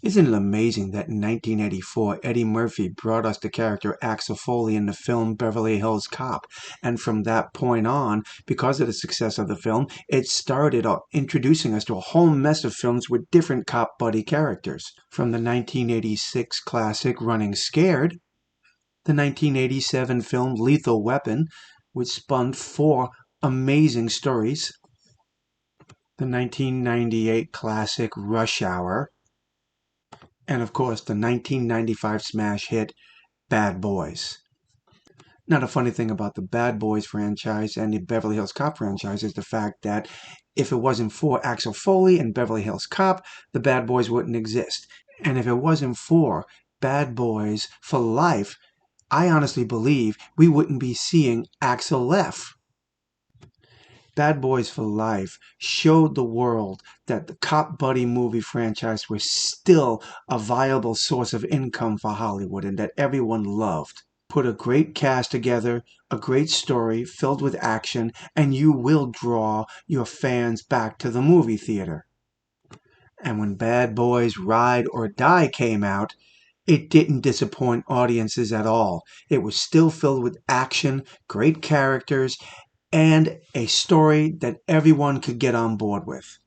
Isn't it amazing that in 1984, Eddie Murphy brought us the character Axel Foley in the film Beverly Hills Cop? And from that point on, because of the success of the film, it started introducing us to a whole mess of films with different cop buddy characters. From the 1986 classic Running Scared, the 1987 film Lethal Weapon, which spun four amazing stories, the 1998 classic Rush Hour, and of course the 1995 smash hit Bad Boys. Now, the funny thing about the Bad Boys franchise and the Beverly Hills Cop franchise is the fact that if it wasn't for Axel Foley and Beverly Hills Cop, the Bad Boys wouldn't exist. And if it wasn't for Bad Boys for Life, I honestly believe we wouldn't be seeing Axel F. Bad Boys for Life showed the world that the cop buddy movie franchise was still a viable source of income for Hollywood and that everyone loved. Put a great cast together, a great story filled with action, and you will draw your fans back to the movie theater. And when Bad Boys Ride or Die came out, it didn't disappoint audiences at all. It was still filled with action, great characters, and a story that everyone could get on board with.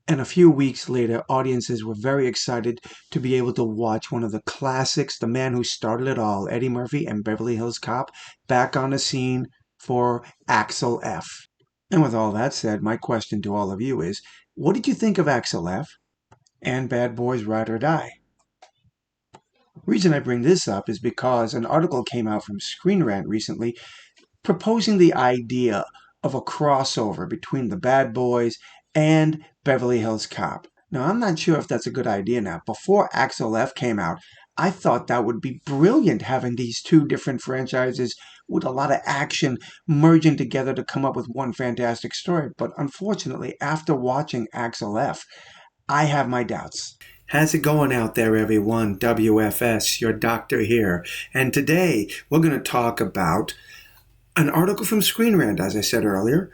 And a few weeks later, audiences were very excited to be able to watch one of the classics, the man who started it all, Eddie Murphy and Beverly Hills Cop, back on the scene for Axel F. And with all that said, my question to all of you is, what did you think of Axel F. and Bad Boys Ride or Die? The reason I bring this up is because an article came out from Screen Rant recently proposing the idea of a crossover between the Bad Boys and Beverly Hills Cop. Now, I'm not sure if that's a good idea now. Before Axel F came out, I thought that would be brilliant having these two different franchises with a lot of action merging together to come up with one fantastic story. But unfortunately, after watching Axel F, I have my doubts. How's it going out there, everyone? W.F.S, your doctor here. And today, we're going to talk about an article from Screen Rant, as I said earlier,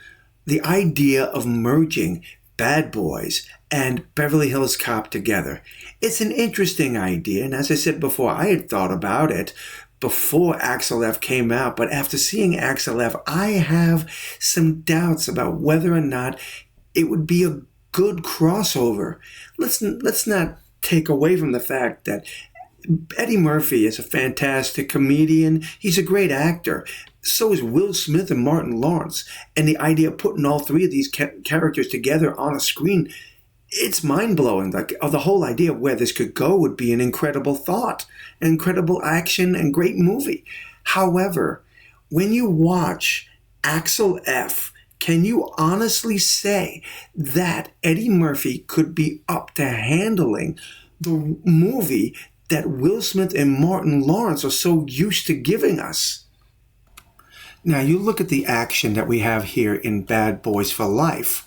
the idea of merging Bad Boys and Beverly Hills Cop together. It's an interesting idea, and as I said before, I had thought about it before Axel F came out, but after seeing Axel F, I have some doubts about whether or not it would be a good crossover. Let's not take away from the fact that Eddie Murphy is a fantastic comedian. He's a great actor. So is Will Smith and Martin Lawrence. And the idea of putting all three of these characters together on a screen, it's mind-blowing. Like, the whole idea of where this could go would be an incredible thought, an incredible action and great movie. However, when you watch Axel F, can you honestly say that Eddie Murphy could be up to handling the movie that Will Smith and Martin Lawrence are so used to giving us? Now, you look at the action that we have here in Bad Boys for Life.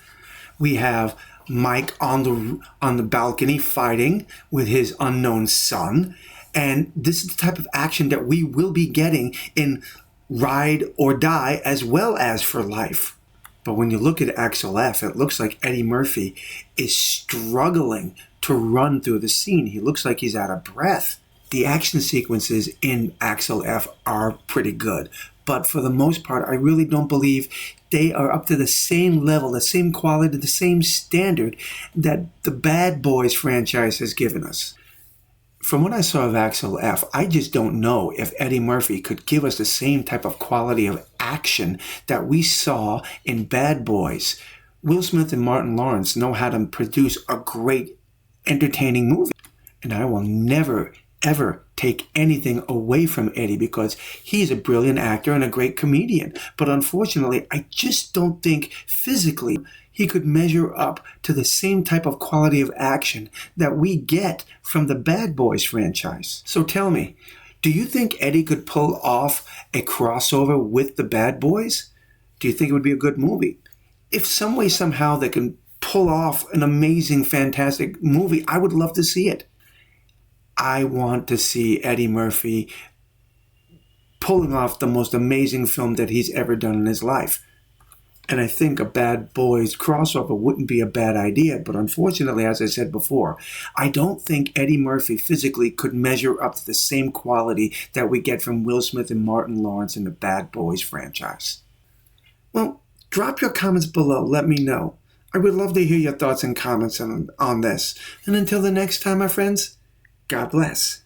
We have Mike on the balcony fighting with his unknown son. And this is the type of action that we will be getting in Ride or Die as well as for Life. But when you look at Axel F, it looks like Eddie Murphy is struggling to run through the scene. He looks like he's out of breath. The action sequences in Axel F are pretty good. But for the most part, I really don't believe they are up to the same level, the same quality, the same standard that the Bad Boys franchise has given us. From what I saw of Axel F, I just don't know if Eddie Murphy could give us the same type of quality of action that we saw in Bad Boys. Will Smith and Martin Lawrence know how to produce a great, entertaining movie. And I will never, ever take anything away from Eddie because he's a brilliant actor and a great comedian. But unfortunately, I just don't think physically he could measure up to the same type of quality of action that we get from the Bad Boys franchise. So tell me, do you think Eddie could pull off a crossover with the Bad Boys? Do you think it would be a good movie? If some way, somehow they can pull off an amazing, fantastic movie, I would love to see it. I want to see Eddie Murphy pulling off the most amazing film that he's ever done in his life. And I think a Bad Boys crossover wouldn't be a bad idea, but unfortunately, as I said before, I don't think Eddie Murphy physically could measure up to the same quality that we get from Will Smith and Martin Lawrence in the Bad Boys franchise. Well, drop your comments below. Let me know. I would love to hear your thoughts and comments on this. And until the next time, my friends, God bless.